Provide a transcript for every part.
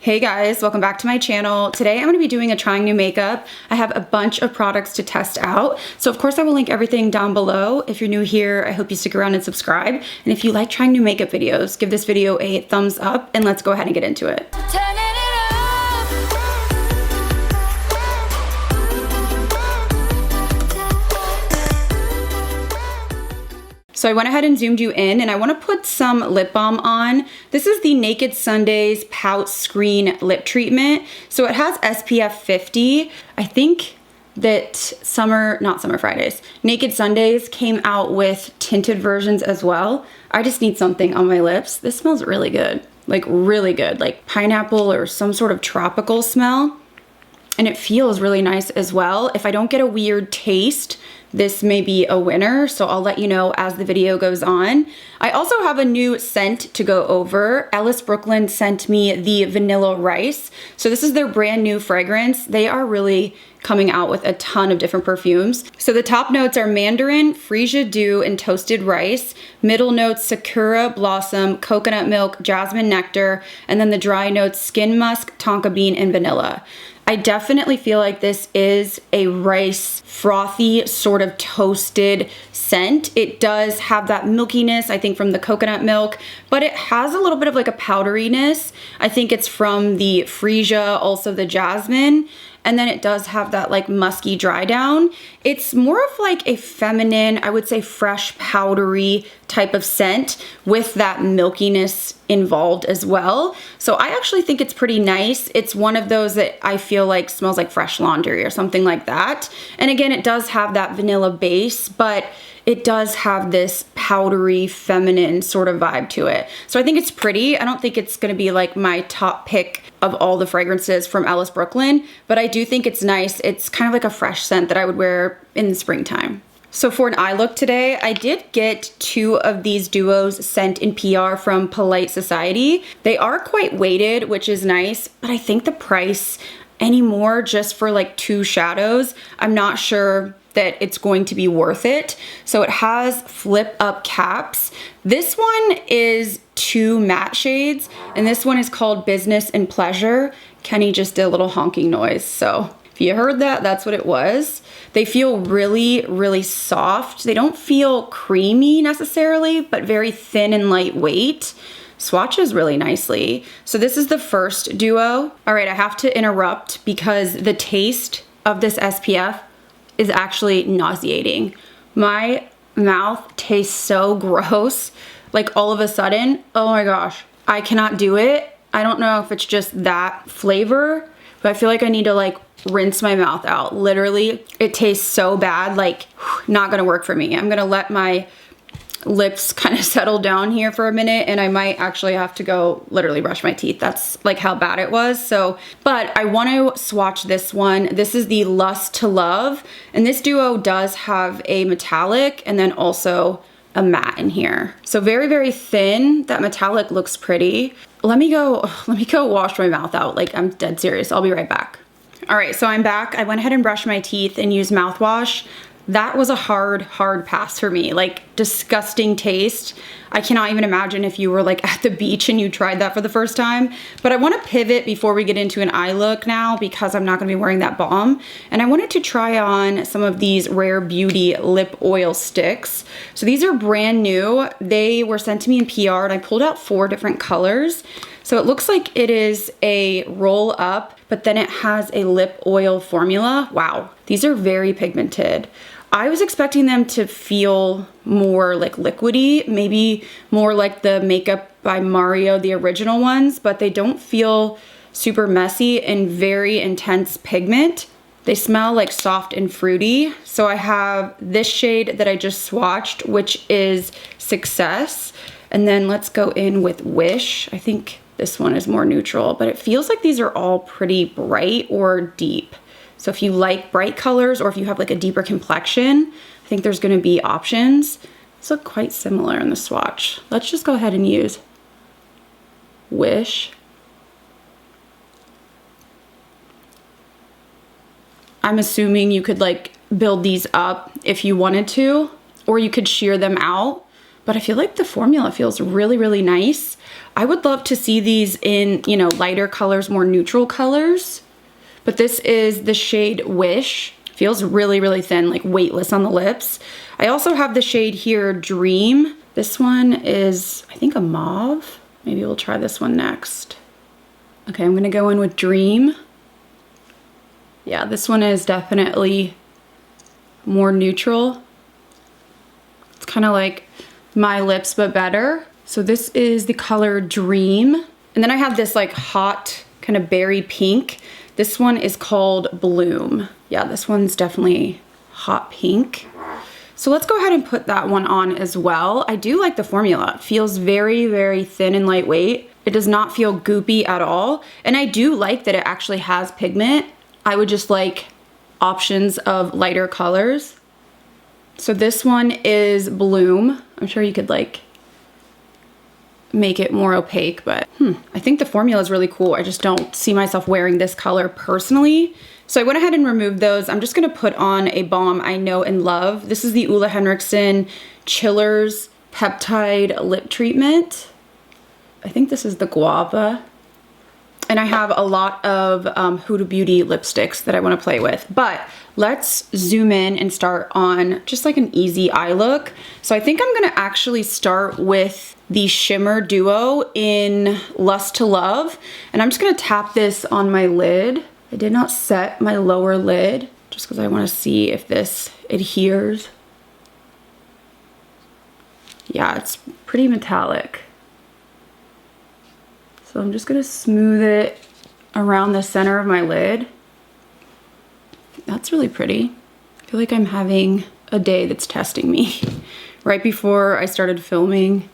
Hey guys, welcome back to my channel. Today I'm going to be doing a trying new makeup. I have a bunch of products to test out. So of course I will link everything down below. If you're new here, I hope you stick around and subscribe. And if you like trying new makeup videos, give this video a thumbs up and let's go ahead and get into it. So I went ahead and zoomed you in and I want to put some lip balm on. This is the Naked Sundays Pout Screen Lip Treatment. So it has SPF 50. I think that not Summer Fridays, Naked Sundays came out with tinted versions as well. I just need something on my lips. This smells really good, like really good, like pineapple or some sort of tropical smell. And it feels really nice as well. If I don't get a weird taste, this may be a winner, so I'll let you know as the video goes on. I also have a new scent to go over. Ellis Brooklyn sent me the Vanilla Rice. So this is their brand new fragrance. They are really coming out with a ton of different perfumes. So the top notes are mandarin, freesia dew, and toasted rice. Middle notes, sakura blossom, coconut milk, jasmine nectar, and then the dry notes, skin musk, tonka bean, and vanilla. I definitely feel like this is a rice frothy sort of toasted scent. It does have that milkiness, I think, from the coconut milk, but it has a little bit of like a powderiness. I think it's from the freesia, also the jasmine. And then it does have that like musky dry down. It's more of like a feminine, I would say fresh, powdery type of scent with that milkiness involved as well. So I actually think it's pretty nice. It's one of those that I feel like smells like fresh laundry or something like that. And again, it does have that vanilla base, but it does have this powdery, feminine sort of vibe to it. So I think it's pretty. I don't think it's gonna be like my top pick of all the fragrances from Ellis Brooklyn, but I do think it's nice. It's kind of like a fresh scent that I would wear in the springtime. So for an eye look today, I did get 2 of these duos sent in PR from Polite Society. They are quite weighted, which is nice, but I think the price anymore just for like 2 shadows, I'm not sure that it's going to be worth it. So it has flip up caps. This one is 2 matte shades, and this one is called Business and Pleasure. Kenny just did a little honking noise. So if you heard that, that's what it was. They feel really, really soft. They don't feel creamy necessarily, but very thin and lightweight. Swatches really nicely. So this is the first duo. All right, I have to interrupt because the taste of this SPF is actually nauseating. My mouth tastes so gross. Like all of a sudden, oh my gosh, I cannot do it. I don't know if it's just that flavor, but I feel like I need to like rinse my mouth out. Literally, it tastes so bad, like not gonna work for me. I'm gonna let my lips kind of settle down here for a minute and I might actually have to go literally brush my teeth. That's like how bad it was. So, but I want to swatch this one. This is the Lust to Love, and this duo does have a metallic and then also a matte in here. So very, very thin. That metallic looks pretty. Let me go wash my mouth out. Like I'm dead serious. I'll be right back. All right, so I'm back. I went ahead and brushed my teeth and used mouthwash. That was a hard pass for me. Like disgusting taste. I cannot even imagine if you were like at the beach and you tried that for the first time. But I want to pivot before we get into an eye look now because I'm not going to be wearing that balm. And I wanted to try on some of these Rare Beauty lip oil sticks. So these are brand new. They were sent to me in PR and I pulled out 4 different colors. So it looks like it is a roll up, but then it has a lip oil formula. Wow, these are very pigmented. I was expecting them to feel more like liquidy, maybe more like the Makeup by Mario, the original ones, but they don't feel super messy and very intense pigment. They smell like soft and fruity. So I have this shade that I just swatched, which is Success. And then let's go in with Wish. I think this one is more neutral, but it feels like these are all pretty bright or deep. So if you like bright colors or if you have like a deeper complexion, I think there's gonna be options. These look quite similar in the swatch. Let's just go ahead and use Wish. I'm assuming you could like build these up if you wanted to, or you could shear them out. but I feel like the formula feels really, really nice. I would love to see these in, you know, lighter colors, more neutral colors. But this is the shade Wish. Feels really, really thin, like weightless on the lips. I also have the shade here, Dream. This one is, I think, a mauve. Maybe we'll try this one next. Okay, I'm gonna go in with Dream. Yeah, this one is definitely more neutral. It's kind of like my lips, but better. So this is the color Dream. And then I have this like hot kind of berry pink. This one is called Bloom. Yeah, this one's definitely hot pink. So let's go ahead and put that one on as well. I do like the formula. It feels very, very thin and lightweight. It does not feel goopy at all. And I do like that it actually has pigment. I would just like options of lighter colors. So this one is Bloom. I'm sure you could like make it more opaque, but I think the formula is really cool. I just don't see myself wearing this color personally. So I went ahead and removed those. I'm just gonna put on a balm I know and love. This is the Ole Henriksen Chillers Peptide Lip Treatment. I think this is the Guava. And I have a lot of Huda Beauty lipsticks that I wanna play with. But let's zoom in and start on just like an easy eye look. So I think I'm gonna actually start with the Shimmer Duo in Lust to Love. And I'm just gonna tap this on my lid. I did not set my lower lid just because I wanna see if this adheres. Yeah, it's pretty metallic. So I'm just gonna smooth it around the center of my lid. That's really pretty. I feel like I'm having a day that's testing me. Right before I started filming,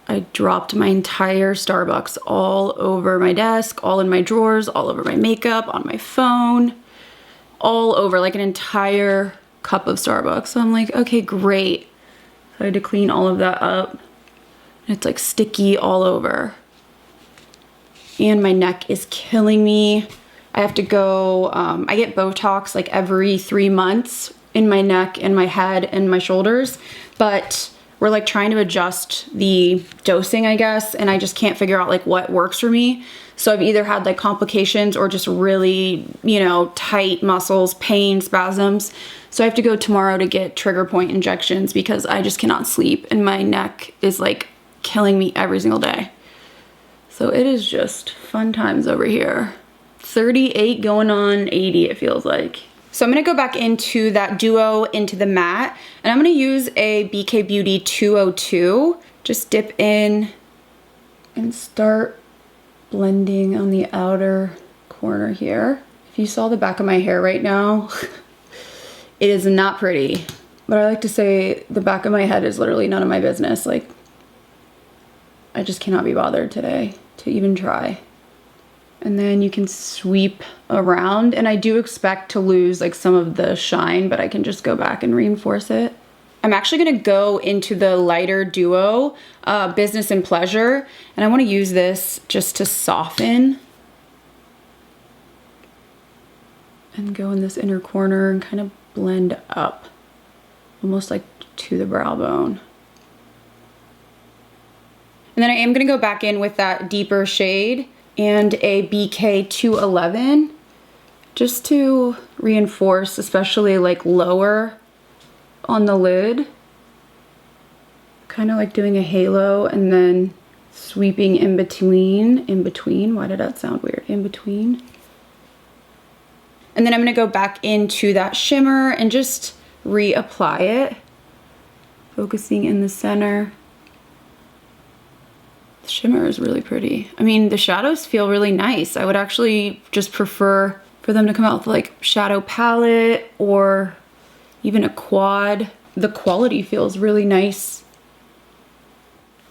I dropped my entire Starbucks all over my desk, all in my drawers, all over my makeup, on my phone, all over, like an entire cup of Starbucks. So I'm like, okay, great. So I had to clean all of that up. And it's like sticky all over. And my neck is killing me. I have to go, I get Botox like every 3 months in my neck and my head and my shoulders, but we're like trying to adjust the dosing, I guess, and I just can't figure out like what works for me. So I've either had like complications or just really, you know, tight muscles, pain, spasms. So I have to go tomorrow to get trigger point injections because I just cannot sleep and my neck is like killing me every single day. So it is just fun times over here. 38 going on 80, it feels like. So I'm gonna go back into that Duo into the matte, and I'm gonna use a BK Beauty 202. Just dip in and start blending on the outer corner here. If you saw the back of my hair right now, it is not pretty. But I like to say the back of my head is literally none of my business. Like, I just cannot be bothered today to even try. And then you can sweep around, and I do expect to lose like some of the shine, but I can just go back and reinforce it. I'm actually gonna go into the lighter Duo, Business and Pleasure, and I wanna use this just to soften and go in this inner corner and kind of blend up, almost like to the brow bone. And then I am gonna go back in with that deeper shade and a BK 211 just to reinforce, especially like lower on the lid. Kind of like doing a halo and then sweeping in between. Why did that sound weird? In between. And then I'm gonna go back into that shimmer and just reapply it, focusing in the center. The shimmer is really pretty. I mean, the shadows feel really nice. I would actually just prefer for them to come out with like shadow palette or even a quad. The quality feels really nice.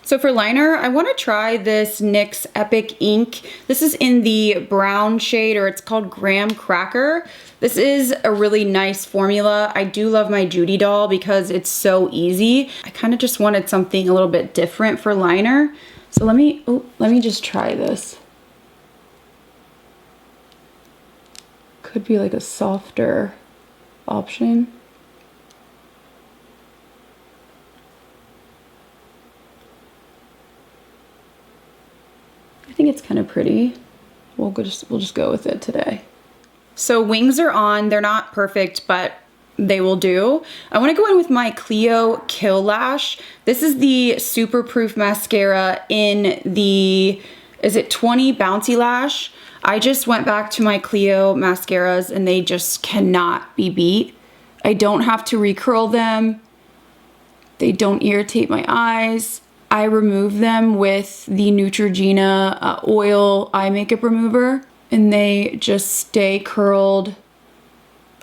So for liner, I want to try this NYX Epic Ink. This is in the brown shade, or it's called Graham Cracker. This is a really nice formula. I do love my Judy doll because it's so easy. I kind of just wanted something a little bit different for liner. So let me just try this. Could be like a softer option. think it's kind of pretty. We'll just go with it today. So wings are on. They're not perfect, but they will do. I want to go in with my Clio Kill Lash. This is the Super Proof mascara in the, is it 20 Bouncy Lash? I just went back to my Clio mascaras and they just cannot be beat. I don't have to recurl them. They don't irritate my eyes. I remove them with the Neutrogena oil eye makeup remover and they just stay curled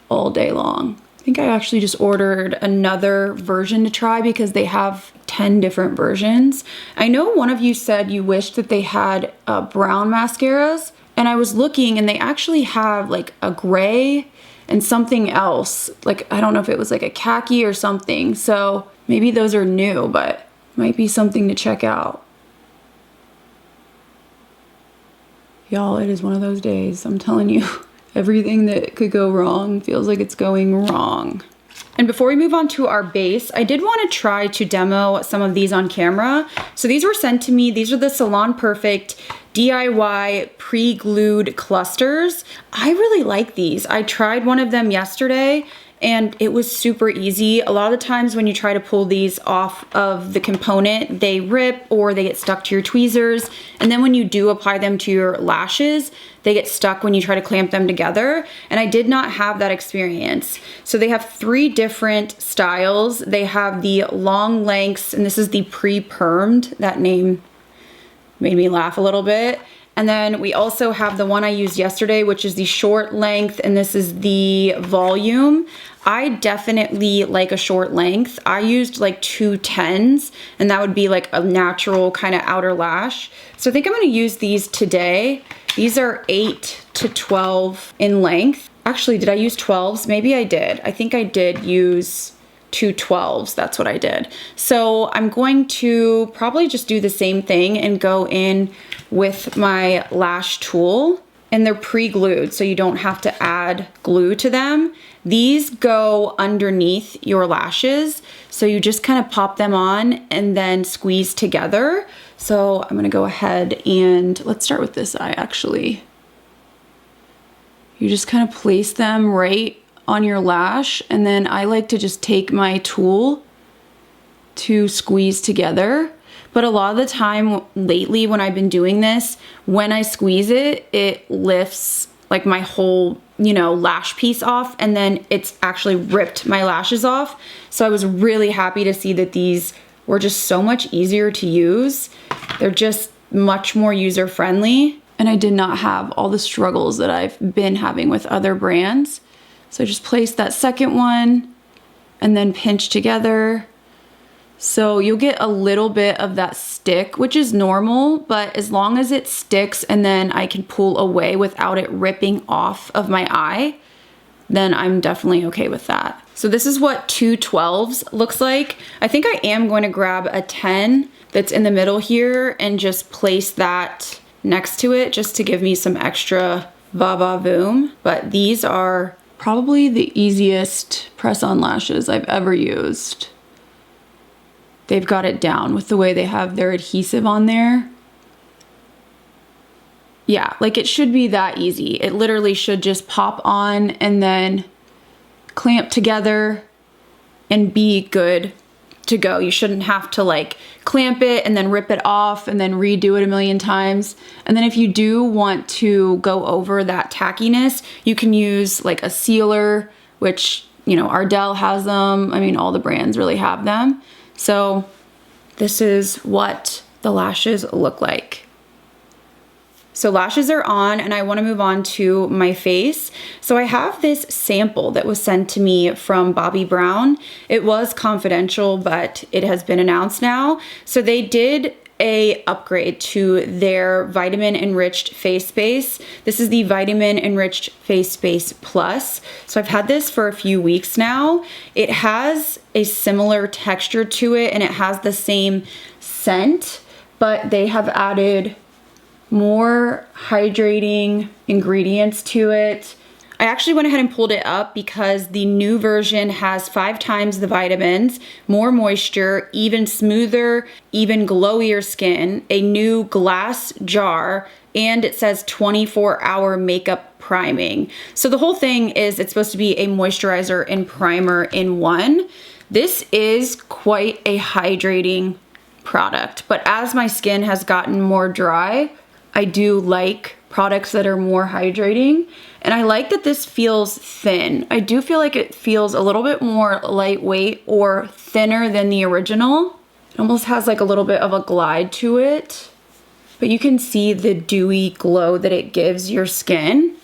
all day long. I think I actually just ordered another version to try because they have 10 different versions. I know one of you said you wished that they had brown mascaras, and I was looking and they actually have like a gray and something else. Like, I don't know if it was like a khaki or something. So maybe those are new, but might be something to check out. Y'all, it is one of those days. I'm telling you, everything that could go wrong feels like it's going wrong. And before we move on to our base, I did want to try to demo some of these on camera. So these were sent to me. These are the Salon Perfect DIY pre-glued clusters. I really like these. I tried one of them yesterday and it was super easy. A lot of the times when you try to pull these off of the component, they rip or they get stuck to your tweezers. And then when you do apply them to your lashes, they get stuck when you try to clamp them together. And I did not have that experience. So they have 3 different styles. They have the long lengths, and this is the pre-permed. That name made me laugh a little bit. And then we also have the one I used yesterday, which is the short length, and this is the volume. I definitely like a short length. I used like 2 10s, and that would be like a natural kind of outer lash. So I think I'm gonna use these today. These are 8 to 12 in length. Actually, did I use 12s? Maybe I did. I think I did use 2 12s. That's what I did. So I'm going to probably just do the same thing and go in with my lash tool, and they're pre-glued so you don't have to add glue to them. These go underneath your lashes, so you just kind of pop them on and then squeeze together. So I'm gonna go ahead and let's start with this eye actually. You just kind of place them right on your lash, and then I like to just take my tool to squeeze together. But a lot of the time lately when I've been doing this, when I squeeze it, it lifts like my whole, you know, lash piece off, and then it's actually ripped my lashes off. So I was really happy to see that these were just so much easier to use. They're just much more user friendly, and I did not have all the struggles that I've been having with other brands. So I just placed that second one and then pinch together. So you'll get a little bit of that stick, which is normal, but as long as it sticks and then I can pull away without it ripping off of my eye, then I'm definitely okay with that. So this is what 2 12s looks like. I think I am going to grab a 10 that's in the middle here and just place that next to it just to give me some extra va-va-voom. But these are probably the easiest press-on lashes I've ever used. They've got it down with the way they have their adhesive on there. Yeah, like it should be that easy. It literally should just pop on and then clamp together and be good to go. You shouldn't have to like clamp it and then rip it off and then redo it a million times. And then if you do want to go over that tackiness, you can use like a sealer, which, you know, Ardell has them. I mean, all the brands really have them. So this is what the lashes look like. So lashes are on, and I want to move on to my face. So I have this sample that was sent to me from Bobbi Brown. It was confidential, but it has been announced now. So they did a upgrade to their vitamin enriched face base. This is the vitamin enriched face base plus. So I've had this for a few weeks now. It has a similar texture to it and it has the same scent, but they have added more hydrating ingredients to it. I actually went ahead and pulled it up because the new version has 5 times the vitamins, more moisture, even smoother, even glowier skin, a new glass jar, and it says 24-hour makeup priming. So the whole thing is it's supposed to be a moisturizer and primer in one. This is quite a hydrating product, but as my skin has gotten more dry, I do like products that are more hydrating, and I like that this feels thin. I do feel like it feels a little bit more lightweight or thinner than the original. It almost has like a little bit of a glide to it, but you can see the dewy glow that it gives your skin.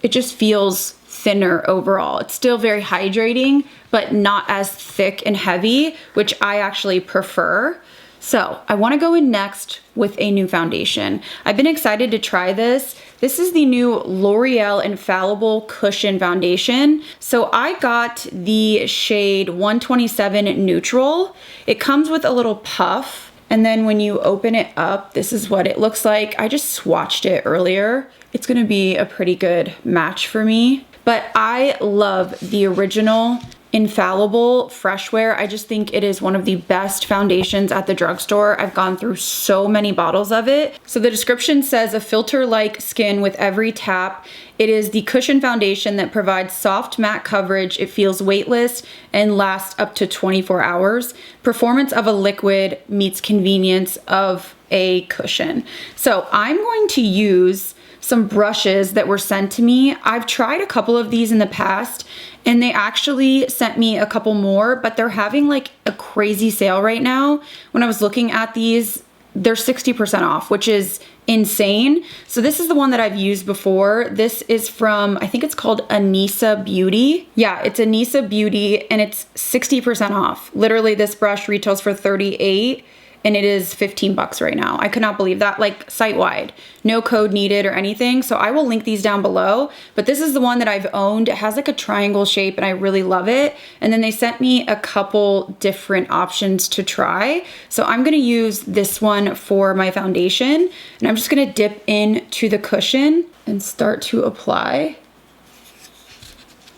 It just feels thinner overall. It's still very hydrating, but not as thick and heavy, which I actually prefer. So I want to go in next with a new foundation. I've been excited to try this. This is the new L'Oreal Infallible Cushion Foundation. So I got the shade 127 Neutral. It comes with a little puff, and then when you open it up, this is what it looks like. I just swatched it earlier. It's gonna be a pretty good match for me. But I love the original Infallible Fresh Wear. I just think it is one of the best foundations at the drugstore. I've gone through so many bottles of it. So the description says a filter-like skin with every tap. It is the cushion foundation that provides soft matte coverage. It feels weightless and lasts up to 24 hours. Performance of a liquid meets convenience of a cushion. So I'm going to use some brushes that were sent to me. I've tried a couple of these in the past, and they actually sent me a couple more, but they're having like a crazy sale right now. When I was looking at these, they're 60% off, which is insane. So this is the one that I've used before. This is from, I think it's called Anissa Beauty. Yeah, it's Anissa Beauty, and it's 60% off. Literally, this brush retails for $38. And it is 15 bucks right now. I could not believe that, like site-wide. No code needed or anything. So I will link these down below, but this is the one that I've owned. It has like a triangle shape and I really love it. And then they sent me a couple different options to try. So I'm gonna use this one for my foundation, and I'm just gonna dip into the cushion and start to apply.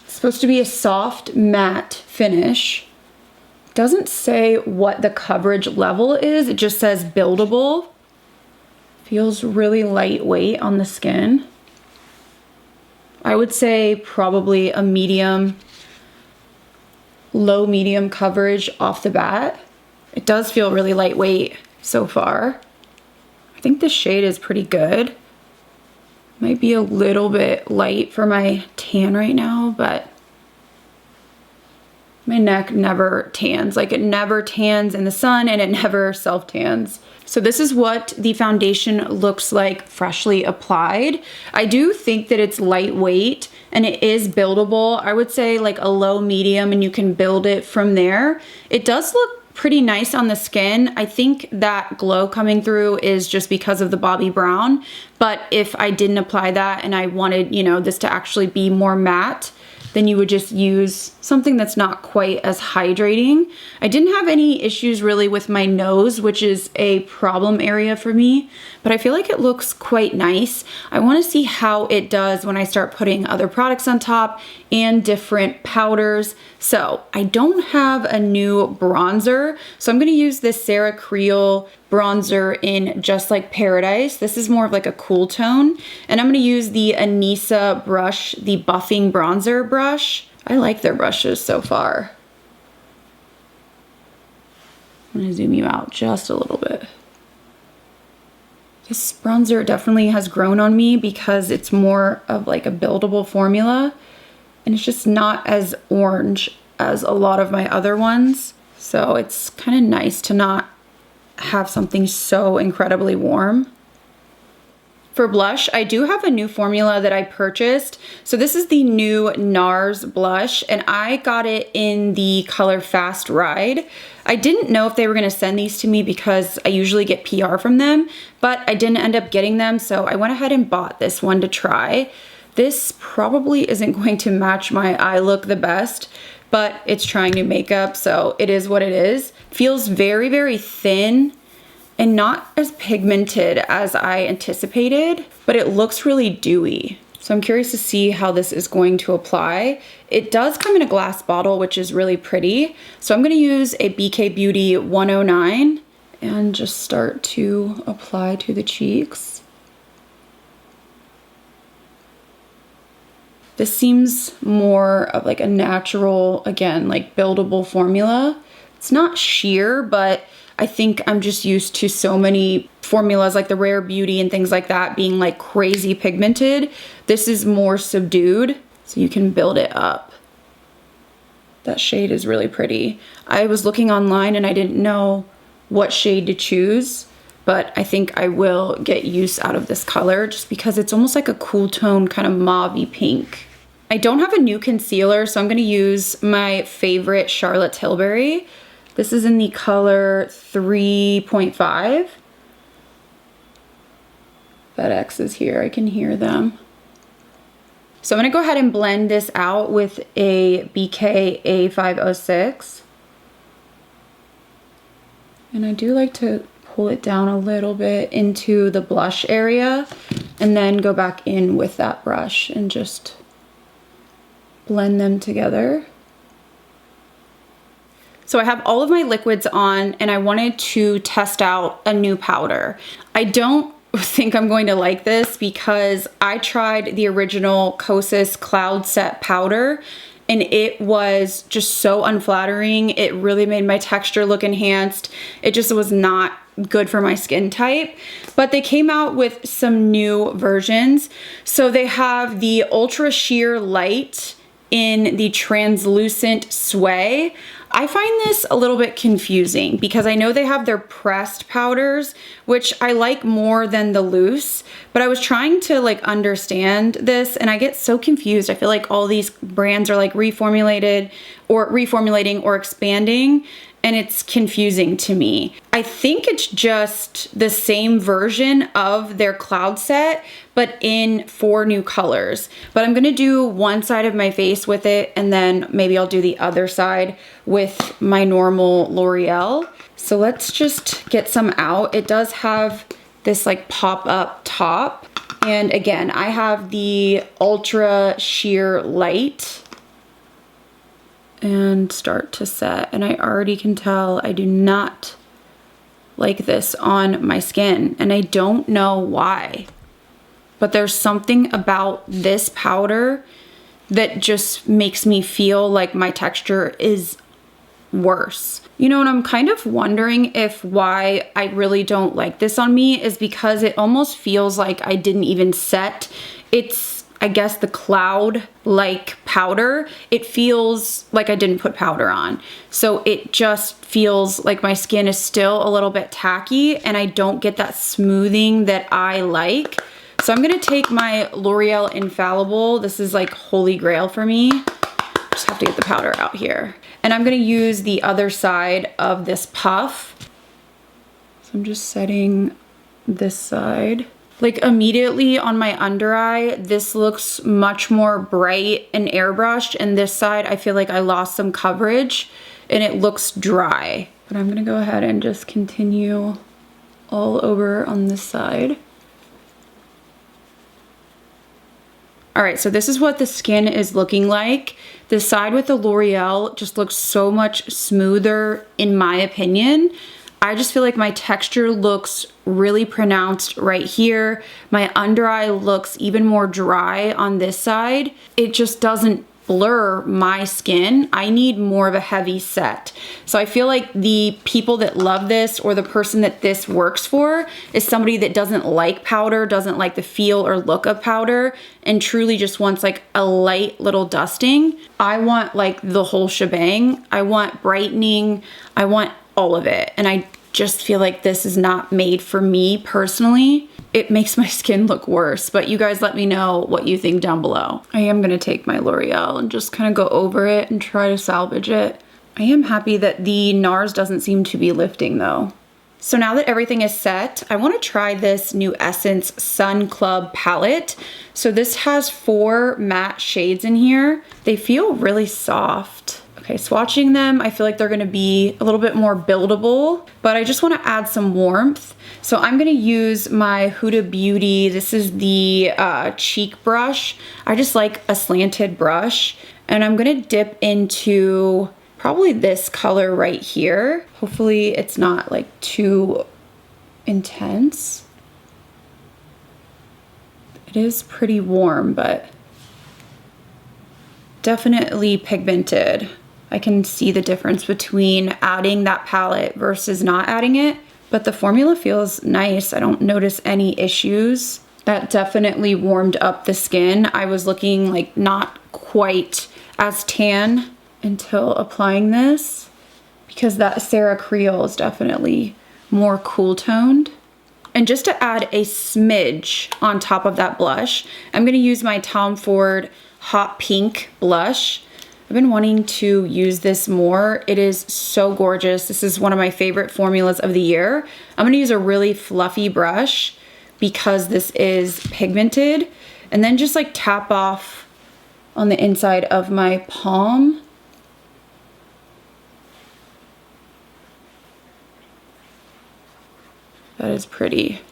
It's supposed to be a soft matte finish. Doesn't say what the coverage level is. It just says buildable. Feels really lightweight on the skin. I would say probably a medium, low medium coverage off the bat. It does feel really lightweight so far. I think the shade is pretty good. Might be a little bit light for my tan right now, but my neck never tans. Like, it never tans in the sun and it never self tans. So this is what the foundation looks like freshly applied. I do think that it's lightweight and it is buildable. I would say like a low medium, and you can build it from there. It does look pretty nice on the skin. I think that glow coming through is just because of the Bobbi Brown. But if I didn't apply that and I wanted, you know, this to actually be more matte, then you would just use something that's not quite as hydrating. I didn't have any issues really with my nose, which is a problem area for me, but I feel like it looks quite nice. I want to see how it does when I start putting other products on top and different powders. So I don't have a new bronzer, so I'm going to use this Sarah Creel bronzer in Just Like Paradise. This is more of like a cool tone, and I'm going to use the Anissa brush, the buffing bronzer brush. I like their brushes so far. I'm going to zoom you out just a little bit. This bronzer definitely has grown on me because it's more of like a buildable formula, and it's just not as orange as a lot of my other ones. So it's kind of nice to not have something so incredibly warm. For blush, I do have a new formula that I purchased. So this is the new NARS blush, and I got it in the color Fast Ride. I didn't know if they were gonna send these to me because I usually get PR from them, but I didn't end up getting them, so I went ahead and bought this one to try. This probably isn't going to match my eye look the best, but it's trying new makeup, so it is what it is. Feels very, very thin and not as pigmented as I anticipated, but it looks really dewy. So I'm curious to see how this is going to apply. It does come in a glass bottle, which is really pretty. So I'm gonna use a BK Beauty 109 and just start to apply to the cheeks. This seems more of like a natural, again, like buildable formula. It's not sheer, but I think I'm just used to so many formulas like the Rare Beauty and things like that being like crazy pigmented. This is more subdued, so you can build it up. That shade is really pretty. I was looking online and I didn't know what shade to choose, but I think I will get use out of this color just because it's almost like a cool tone, kind of mauve-y pink. I don't have a new concealer, so I'm gonna use my favorite Charlotte Tilbury. This is in the color 3.5. FedEx is here, I can hear them. So I'm gonna go ahead and blend this out with a BK A506. And I do like to pull it down a little bit into the blush area and then go back in with that brush and just blend them together. So I have all of my liquids on and I wanted to test out a new powder. I don't think I'm going to like this because I tried the original Kosas Cloud Set powder and it was just so unflattering. It really made my texture look enhanced. It just was not good for my skin type, but they came out with some new versions. So they have the Ultra Sheer Light in the translucent sway. I find this a little bit confusing because I know they have their pressed powders, which I like more than the loose, but I was trying to like understand this and I get so confused. I feel like all these brands are like reformulating or expanding, and it's confusing to me. I think it's just the same version of their Cloud Set, but in 4 new colors. But I'm gonna do one side of my face with it, and then maybe I'll do the other side with my normal L'Oreal. So let's just get some out. It does have this like pop-up top. And again, I have the Ultra Sheer Light and start to set. And I already can tell I do not like this on my skin, and I don't know why. But there's something about this powder that just makes me feel like my texture is worse. You know, and I'm kind of wondering if why I really don't like this on me is because it almost feels like I didn't even set. It's, I guess, the cloud-like powder. It feels like I didn't put powder on. So it just feels like my skin is still a little bit tacky and I don't get that smoothing that I like. So I'm gonna take my L'Oreal Infallible. This is like holy grail for me. Just have to get the powder out here. And I'm gonna use the other side of this puff. So I'm just setting this side. Like immediately on my under eye, this looks much more bright and airbrushed, and this side I feel like I lost some coverage and it looks dry. But I'm gonna go ahead and just continue all over on this side. All right, so this is what the skin is looking like. The side with the L'Oreal just looks so much smoother in my opinion. I just feel like my texture looks really pronounced right here. My under eye looks even more dry on this side. It just doesn't blur my skin. I need more of a heavy set. So I feel like the people that love this, or the person that this works for, is somebody that doesn't like powder, doesn't like the feel or look of powder, and truly just wants like a light little dusting. I want like the whole shebang. I want brightening. I want all of it. And I just feel like this is not made for me personally. It makes my skin look worse, but you guys let me know what you think down below. I am gonna take my L'Oreal and just kind of go over it and try to salvage it. I am happy that the NARS doesn't seem to be lifting though. So now that everything is set, I wanna try this new Essence Sun Club palette. So this has 4 matte shades in here. They feel really soft. Okay, Okay, swatching them, I feel like they're gonna be a little bit more buildable, but I just wanna add some warmth. So I'm gonna use my Huda Beauty, this is the cheek brush. I just like a slanted brush, and I'm gonna dip into probably this color right here. Hopefully it's not like too intense. It is pretty warm, but definitely pigmented. I can see the difference between adding that palette versus not adding it, but the formula feels nice. I don't notice any issues. That definitely warmed up the skin. I was looking like not quite as tan until applying this, because that Sarah Creole is definitely more cool toned. And just to add a smidge on top of that blush, I'm gonna use my Tom Ford Hot Pink blush. I've been wanting to use this more. It is so gorgeous. This is one of my favorite formulas of the year. I'm gonna use a really fluffy brush because this is pigmented, and then just like tap off on the inside of my palm. That is pretty.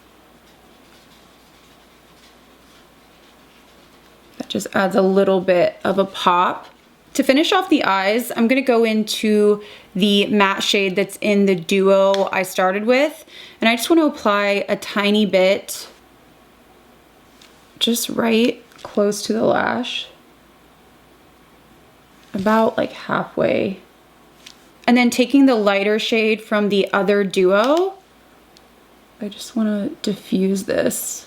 That just adds a little bit of a pop. To finish off the eyes, I'm gonna go into the matte shade that's in the duo I started with, and I just wanna apply a tiny bit, just right close to the lash, about like halfway. And then taking the lighter shade from the other duo, I just wanna diffuse this.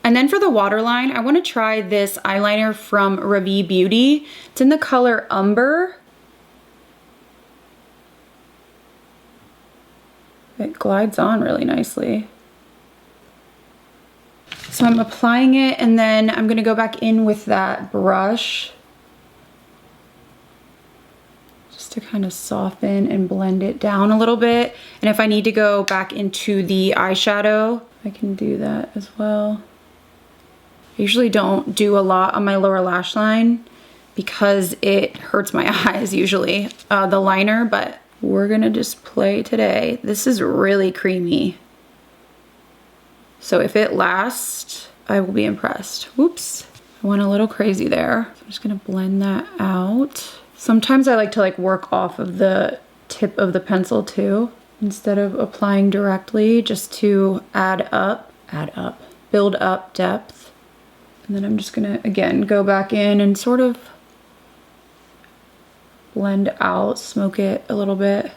And then for the waterline, I wanna try this eyeliner from BabsBeauty. It's in the color Umber. It glides on really nicely. So I'm applying it, and then I'm gonna go back in with that brush just to kind of soften and blend it down a little bit. And if I need to go back into the eyeshadow, I can do that as well. I usually don't do a lot on my lower lash line because it hurts my eyes usually, the liner, but we're gonna just play today. This is really creamy. So if it lasts, I will be impressed. Whoops, I went a little crazy there. So I'm just gonna blend that out. Sometimes I like to like work off of the tip of the pencil too, instead of applying directly, just to build up depth. And then I'm just gonna, again, go back in and sort of blend out, smoke it a little bit.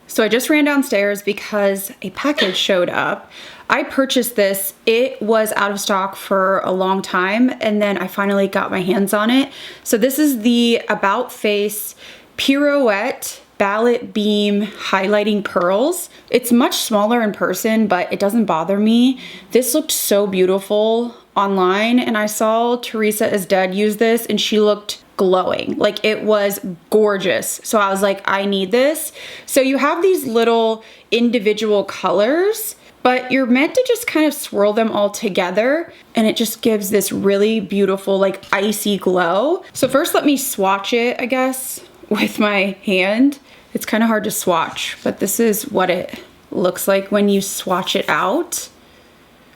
So I just ran downstairs because a package showed up. I purchased this. It was out of stock for a long time, and then I finally got my hands on it. So this is the About Face Pirouette Ballot Beam Highlighting Pearls. It's much smaller in person, but it doesn't bother me. This looked so beautiful online, and I saw Teresa Is Dead use this, and she looked glowing. Like, it was gorgeous. So I was like, I need this. So you have these little individual colors, but you're meant to just kind of swirl them all together, and it just gives this really beautiful, like, icy glow. So first let me swatch it, I guess, with my hand. It's kind of hard to swatch, but this is what it looks like when you swatch it out.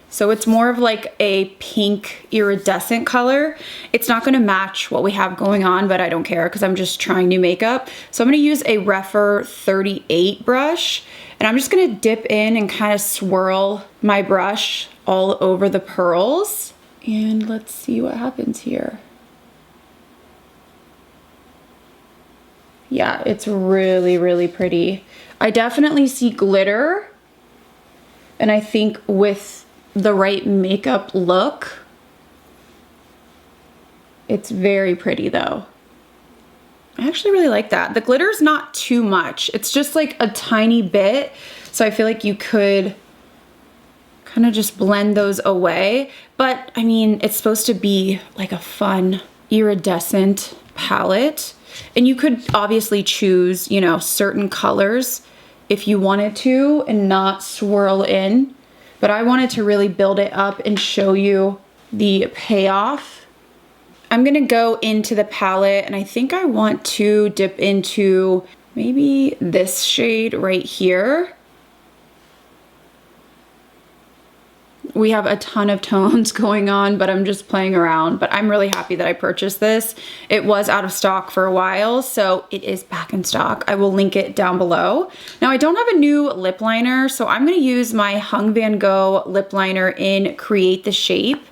So it's more of like a pink iridescent color. It's not gonna match what we have going on, but I don't care because I'm just trying new makeup. So I'm gonna use a Rephr 38 brush, and I'm just gonna dip in and kind of swirl my brush all over the pearls. And let's see what happens here. Yeah, it's really, really pretty. I definitely see glitter, and I think with the right makeup look, it's very pretty though. I actually really like that. The glitter's not too much. It's just like a tiny bit. So I feel like you could kind of just blend those away. But I mean, it's supposed to be like a fun iridescent palette. And you could obviously choose, you know, certain colors if you wanted to and not swirl in. But I wanted to really build it up and show you the payoff I'm gonna go into the palette, and I think I want to dip into maybe this shade right here. We have a ton of tones going on, but I'm just playing around. But I'm really happy that I purchased this. It was out of stock for a while, so it is back in stock. I will link it down below. Now, I don't have a new lip liner, so I'm gonna use my Hung Van Gogh lip liner in Create the Shape.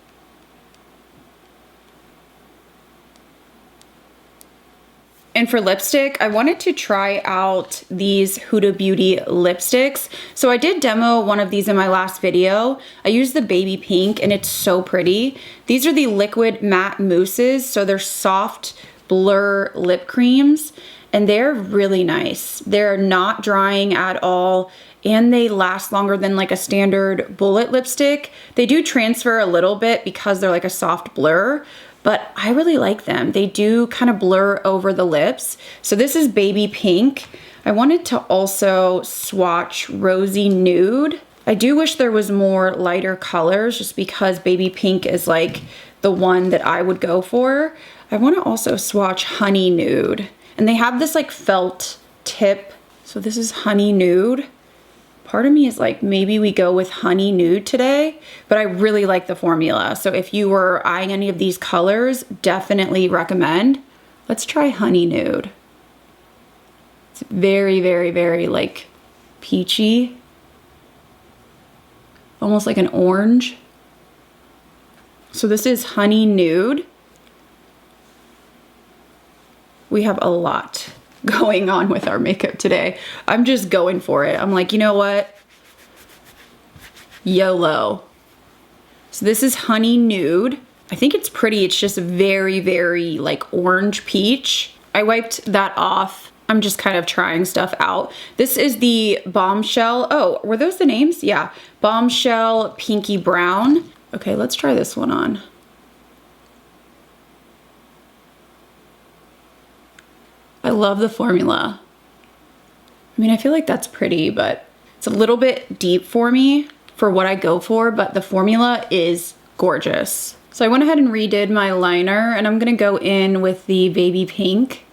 And for lipstick, I wanted to try out these Huda Beauty lipsticks. So I did demo one of these in my last video. I used the baby pink and it's so pretty. These are the liquid matte mousses. So they're soft blur lip creams and they're really nice. They're not drying at all and they last longer than like a standard bullet lipstick. They do transfer a little bit because they're like a soft blur, but I really like them. They do kind of blur over the lips. So this is baby pink. I wanted to also swatch rosy nude. I do wish there was more lighter colors just because baby pink is like the one that I would go for. I want to also swatch honey nude. And they have this like felt tip. So this is honey nude. Part of me is like, maybe we go with honey nude today, but I really like the formula. So if you were eyeing any of these colors, definitely recommend. Let's try honey nude. It's very, very, very like peachy. Almost like an orange. So this is honey nude. We have a lot going on with our makeup today. I'm just going for it. I'm like, you know what? YOLO. So this is honey nude. I think it's pretty. It's just very, very like orange peach. I wiped that off. I'm just kind of trying stuff out. This is the Bombshell. Oh, were those the names? Yeah. Bombshell Pinky Brown. Okay, let's try this one on. I love the formula. I mean, I feel like that's pretty, but it's a little bit deep for me for what I go for, but the formula is gorgeous. So I went ahead and redid my liner and I'm gonna go in with the baby pink.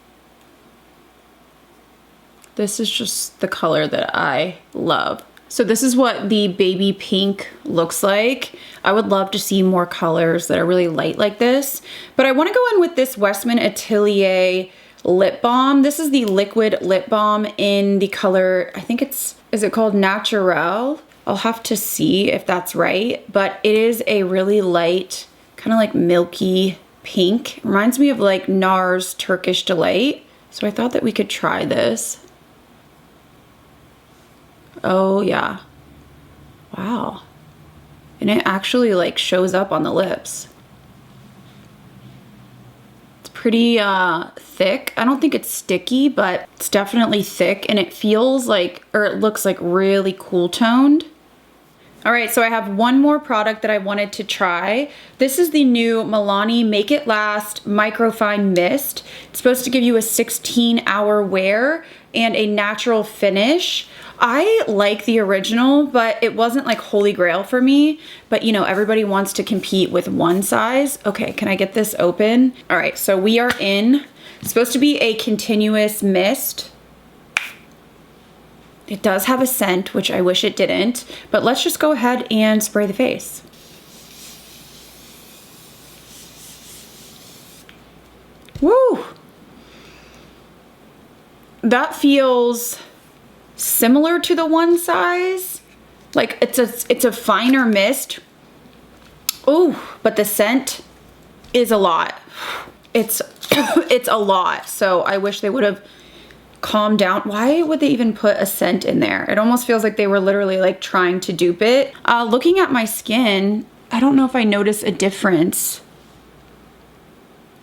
This is just the color that I love. So this is what the baby pink looks like. I would love to see more colors that are really light like this, but I wanna go in with this Westman Atelier lip balm. This is the liquid lip balm in the color, I think is it called Naturel? I'll have to see if that's right, but it is a really light, kind of like milky pink. Reminds me of like NARS Turkish Delight. So I thought that we could try this. Oh yeah. Wow. And it actually like shows up on the lips. Pretty thick. I don't think it's sticky, but it's definitely thick and it feels like, or it looks like really cool toned. All right, so I have one more product that I wanted to try. This is the new Milani Make It Last Microfine Mist. It's supposed to give you a 16-hour wear and a natural finish. I like the original, but it wasn't like holy grail for me. But you know, everybody wants to compete with one size. Okay, can I get this open? All right, so we are in. It's supposed to be a continuous mist. It does have a scent, which I wish it didn't, but let's just go ahead and spray the face. Woo! That feels similar to the one size. Like it's a finer mist. Oh, but the scent is a lot. It's it's a lot. So I wish they would have calmed down. Why would they even put a scent in there? It almost feels like they were literally like trying to dupe it. Looking at my skin, I don't know if I notice a difference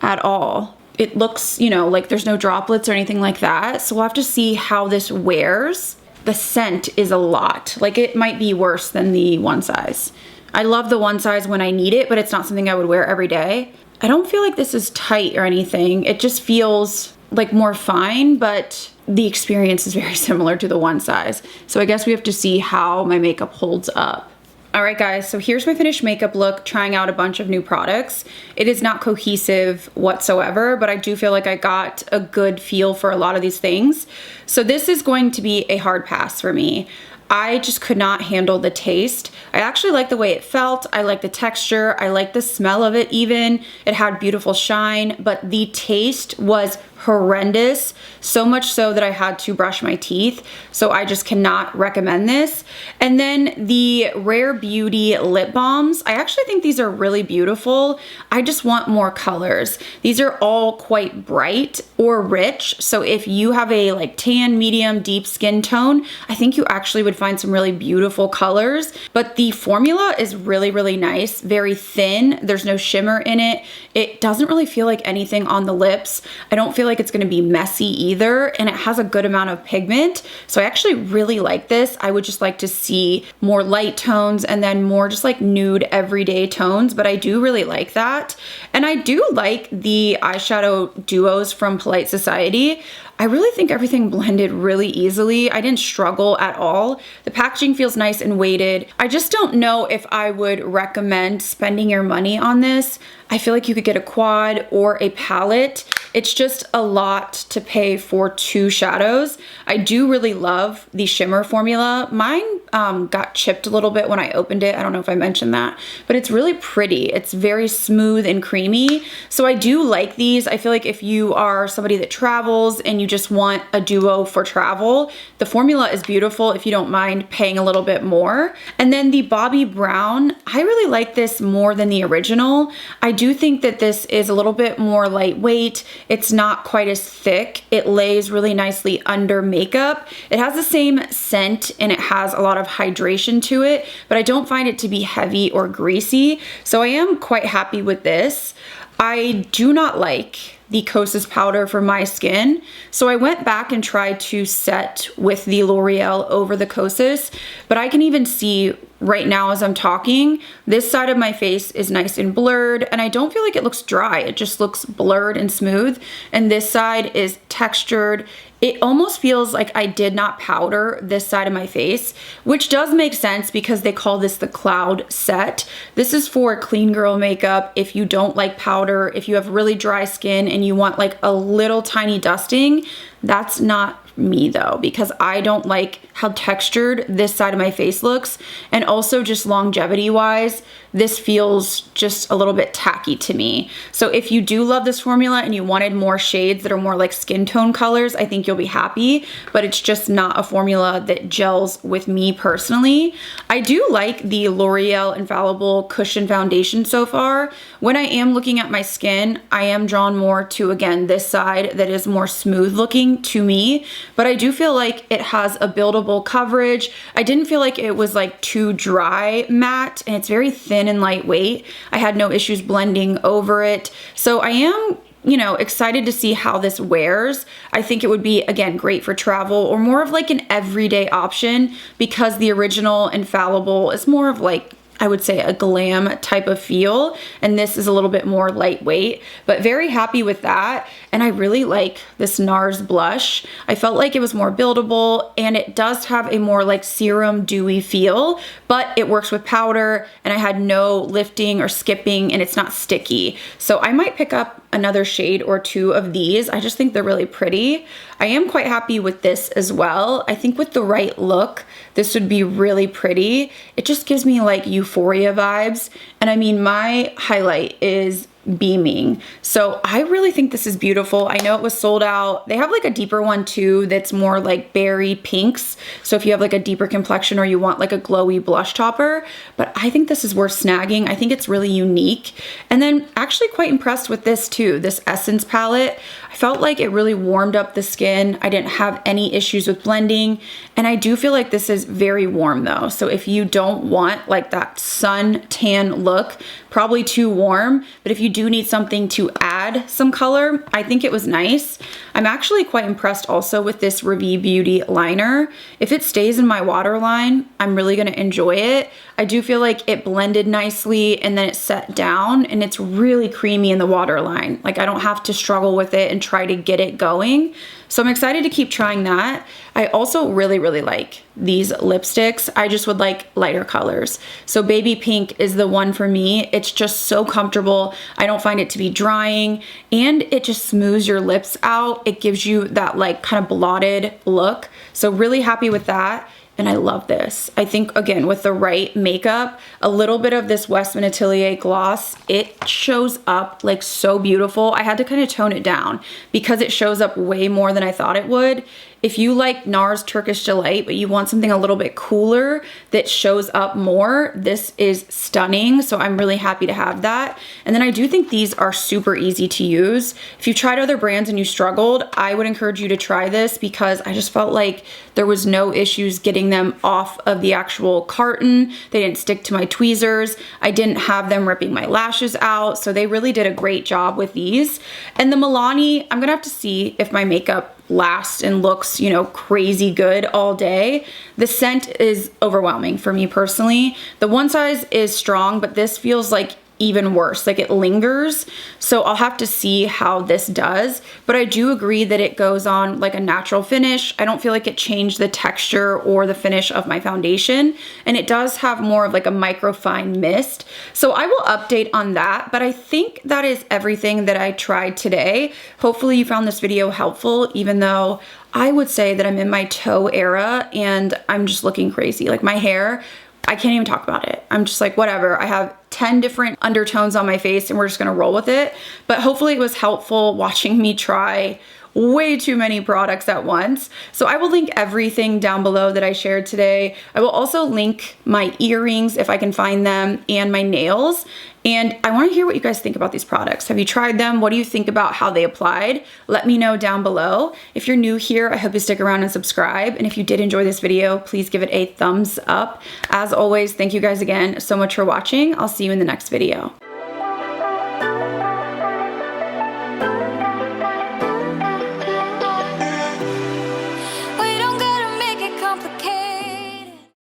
at all. It looks, you know, like there's no droplets or anything like that. So we'll have to see how this wears. The scent is a lot. Like it might be worse than the one size. I love the one size when I need it, but it's not something I would wear every day. I don't feel like this is tight or anything. It just feels like more fine, but the experience is very similar to the one size. So I guess we have to see how my makeup holds up. All right, guys, so here's my finished makeup look, trying out a bunch of new products. It is not cohesive whatsoever, but I do feel like I got a good feel for a lot of these things. So this is going to be a hard pass for me. I just could not handle the taste. I actually like the way it felt. I like the texture. I like the smell of it even. It had beautiful shine, but the taste was horrendous, so much so that I had to brush my teeth. So I just cannot recommend this. And then the Rare Beauty lip balms, I actually think these are really beautiful. I just want more colors. These are all quite bright or rich. So if you have a like tan, medium, deep skin tone, I think you actually would find some really beautiful colors. But the formula is really, really nice, very thin. There's no shimmer in it. It doesn't really feel like anything on the lips. I don't feel like it's going to be messy either, and it has a good amount of pigment. So I actually really like this. I would just like to see more light tones and then more just like nude everyday tones, but I do really like that. And I do like the eyeshadow duos from Polite Society. I really think everything blended really easily. I didn't struggle at all. The packaging feels nice and weighted. I just don't know if I would recommend spending your money on this. I feel like you could get a quad or a palette. It's just a lot to pay for 2 shadows. I do really love the shimmer formula. Mine got chipped a little bit when I opened it. I don't know if I mentioned that, but it's really pretty. It's very smooth and creamy. So I do like these. I feel like if you are somebody that travels and you just want a duo for travel, the formula is beautiful if you don't mind paying a little bit more. And then the Bobbi Brown, I really like this more than the original. I do think that this is a little bit more lightweight. It's not quite as thick. It lays really nicely under makeup. It has the same scent and it has a lot of hydration to it, but I don't find it to be heavy or greasy. So I am quite happy with this. I do not like the Kosas powder for my skin. So I went back and tried to set with the L'Oreal over the Kosas, but I can even see right now as I'm talking, this side of my face is nice and blurred and I don't feel like it looks dry. It just looks blurred and smooth. And this side is textured. It almost feels like I did not powder this side of my face, which does make sense because they call this the cloud set. This is for clean girl makeup. If you don't like powder, if you have really dry skin and you want like a little tiny dusting, that's not me though, because I don't like how textured this side of my face looks. And also just longevity wise, this feels just a little bit tacky to me. So if you do love this formula and you wanted more shades that are more like skin tone colors, I think you'll be happy, but it's just not a formula that gels with me personally. I do like the L'Oreal Infallible Cushion Foundation so far. When I am looking at my skin, I am drawn more to, again, this side that is more smooth looking to me, but I do feel like it has a buildable coverage. I didn't feel like it was like too dry matte, and it's very thin and lightweight. I had no issues blending over it. So I am, you know, excited to see how this wears. I think it would be, again, great for travel or more of like an everyday option, because the original Infallible is more of like, I would say, a glam type of feel, and this is a little bit more lightweight, but very happy with that. And I really like this NARS blush. I felt like it was more buildable, and it does have a more like serum dewy feel, but it works with powder, and I had no lifting or skipping, and it's not sticky. So I might pick up another shade or 2 of these. I just think they're really pretty. I am quite happy with this as well. I think with the right look, this would be really pretty. It just gives me like euphoria vibes. And I mean, my highlight is beaming. So I really think this is beautiful. I know it was sold out. They have like a deeper one too that's more like berry pinks. So if you have like a deeper complexion or you want like a glowy blush topper, but I think this is worth snagging. I think it's really unique. And then actually quite impressed with this too, this Essence palette. I felt like it really warmed up the skin. I didn't have any issues with blending. And I do feel like this is very warm though. So if you don't want like that sun tan look, probably too warm, but if you do need something to add add some color. I think it was nice. I'm actually quite impressed also with this Revie Beauty liner. If it stays in my waterline, I'm really gonna enjoy it. I do feel like it blended nicely and then it set down and it's really creamy in the waterline. Like I don't have to struggle with it and try to get it going. So I'm excited to keep trying that. I also really like these lipsticks. I just would like lighter colors. So baby pink is the one for me. It's just so comfortable. I don't find it to be drying and it just smooths your lips out. It gives you that like kind of blotted look. So really happy with that. And I love this. I think, again, with the right makeup, a little bit of this Westman Atelier gloss, it shows up like so beautiful. I had to kind of tone it down because it shows up way more than I thought it would. If you like NARS Turkish Delight, but you want something a little bit cooler that shows up more, this is stunning. So I'm really happy to have that. And then I do think these are super easy to use. If you've tried other brands and you struggled, I would encourage you to try this because I just felt like there was no issues getting them off of the actual carton. They didn't stick to my tweezers. I didn't have them ripping my lashes out. So they really did a great job with these. And the Milani, I'm gonna have to see if my makeup lasts and looks, you know, crazy good all day. The scent is overwhelming for me personally. The one size is strong, but this feels like even worse, like it lingers. So I'll have to see how this does, but I do agree that it goes on like a natural finish. I don't feel like it changed the texture or the finish of my foundation, and it does have more of like a microfine mist. So I will update on that, but I think that is everything that I tried today. Hopefully you found this video helpful, even though I would say that I'm in my toe era and I'm just looking crazy. Like my hair, I can't even talk about it. I'm just like, whatever. I have 10 different undertones on my face and we're just gonna roll with it. But hopefully it was helpful watching me try way too many products at once. So I will link everything down below that I shared today. I will also link my earrings if I can find them and my nails. And I want to hear what you guys think about these products. Have you tried them? What do you think about how they applied? Let me know down below. If you're new here, I hope you stick around and subscribe. And if you did enjoy this video, please give it a thumbs up. As always, thank you guys again so much for watching. I'll see you in the next video.